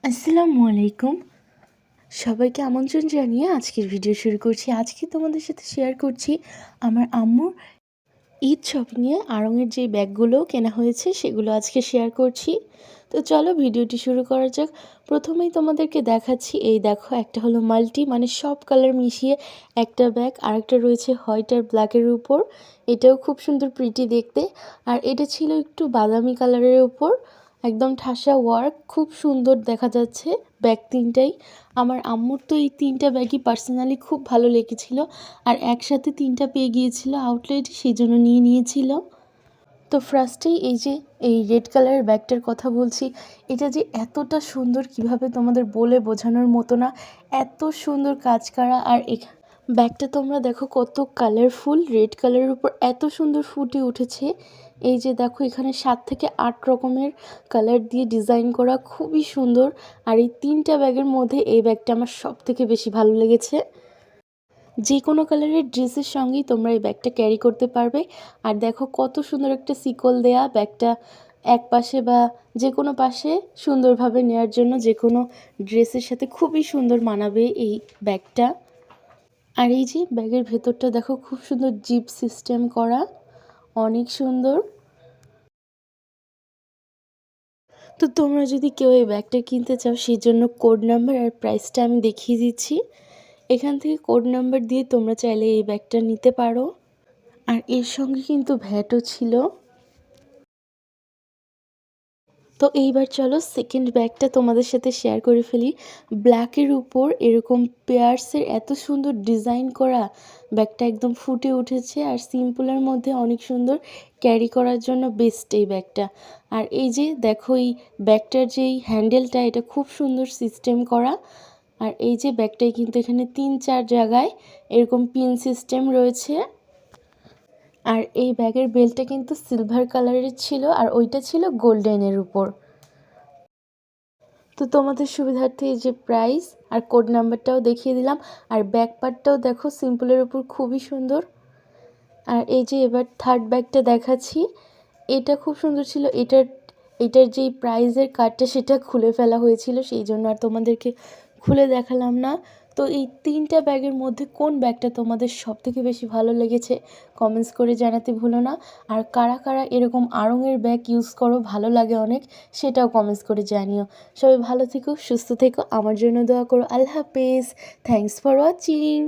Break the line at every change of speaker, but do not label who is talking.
আসসালামু আলাইকুম। সবাইকে আমন্ত্রণ জানিয়ে আজকের ভিডিও শুরু করছি। আজকে তোমাদের সাথে শেয়ার করছি আমার আম্মুর ঈদ শপিংয়ে আড়ংয়ের যে ব্যাগগুলো কেনা হয়েছে সেগুলো আজকে শেয়ার করছি। তো চলো ভিডিওটি শুরু করা যাক। প্রথমেই তোমাদেরকে দেখাচ্ছি, এই দেখো একটা হলো মাল্টি, মানে সব কালার মিশিয়ে একটা ব্যাগ, আরেকটা রয়েছে হোয়াইট আর ব্ল্যাকের উপর। এটাও খুব সুন্দর প্রিটি দেখতে। আর এটা ছিল একটু বাদামি কালারের উপর, একদম ঠাসা ওয়ার্ক, খুব সুন্দর দেখা যাচ্ছে ব্যাগ তিনটাই। আমার আম্মুর তো এই তিনটা ব্যাগই পার্সোনালি খুব ভালো লেগেছিল, আর একসাথে তিনটা পেয়ে গিয়েছিল আউটলেটে, সেই জন্য নিয়েছিল। তো ফার্স্টেই এই রেড কালারের ব্যাগটার কথা বলছি। এটা যে এতটা সুন্দর কিভাবে তোমাদের বলে বোঝানোর মতো না, এত সুন্দর কাজ করা। আর ব্যাগটা তোমরা দেখো কত কালারফুল, রেড কালারের উপর এত সুন্দর ফুটে উঠেছে। এই যে দেখো এখানে 7 থেকে 8 রকমের কালার দিয়ে ডিজাইন করা, খুবই সুন্দর। আর এই তিনটা ব্যাগের মধ্যে এই ব্যাগটা আমার সব থেকে বেশি ভালো লেগেছে। যে কোনো কালারের ড্রেসের সঙ্গেই তোমরা এই ব্যাগটা ক্যারি করতে পারবে। আর দেখো কত সুন্দর একটা সিকল দেয়া, ব্যাগটা এক পাশে বা যে কোনো পাশে সুন্দরভাবে নেওয়ার জন্য যে কোনো ড্রেসের সাথে খুবই সুন্দর মানাবে এই ব্যাগটা। আর এই যে ব্যাগের ভেতরটা দেখো খুব সুন্দর জিপ সিস্টেম করা, অনেক সুন্দর। তো তোমরা যদি কেউ এই ব্যাগটা কিনতে চাও, সেই জন্য কোড নাম্বার আর প্রাইসটা আমি দেখিয়ে দিচ্ছি। এখান থেকে কোড নাম্বার দিয়ে তোমরা চাইলে এই ব্যাগটা নিতে পারো। আর এর সঙ্গে কিন্তু ভ্যাটও ছিল। তো এইবার চলো সেকেন্ড ব্যাগটা তোমাদের সাথে শেয়ার করে ফেলি। ব্ল্যাকের উপর এরকম পেয়ার্সের এত সুন্দর ডিজাইন করা ব্যাগটা একদম ফুটে উঠেছে, আর সিম্পলের মধ্যে অনেক সুন্দর, ক্যারি করার জন্য বেস্ট এই ব্যাগটা। আর এই যে দেখো এই ব্যাগটার যেই হ্যান্ডেলটা, এটা খুব সুন্দর সিস্টেম করা। আর এই যে ব্যাগটায় কিন্তু এখানে 3-4 জায়গায় এরকম পিন সিস্টেম রয়েছে। আর এই ব্যাগের বেল্টটা কিন্তু সিলভার কালারের ছিল, আর ওইটা ছিল গোল্ডেনের উপর। তো তোমাদের সুবিধার্থে এই যে প্রাইস আর কোড নাম্বারটাও দেখিয়ে দিলাম। আর ব্যাক পার্টটাও দেখো সিম্পলের উপর খুবই সুন্দর। আর এই যে এবার থার্ড ব্যাগটা দেখাচ্ছি, এটা খুব সুন্দর ছিল। এটার যেই প্রাইজের কার্ডটা সেটা খুলে ফেলা হয়েছিল, সেই জন্য আর তোমাদেরকে খুলে দেখালাম না। তো এই তিনটা ব্যাগের মধ্যে কোন ব্যাগটা তোমাদের সব থেকে বেশি ভালো লেগেছে কমেন্টস করে জানাতে ভুলো না। আর কারা কারা এরকম আড়ংয়ের ব্যাগ ইউজ করো, ভালো লাগে অনেক, সেটাও কমেন্টস করে জানিও। সবাই ভালো থেকো, সুস্থ থেকো, আমার জন্য দোয়া করো। আল্লাহ হাফেজ। Thanks for watching.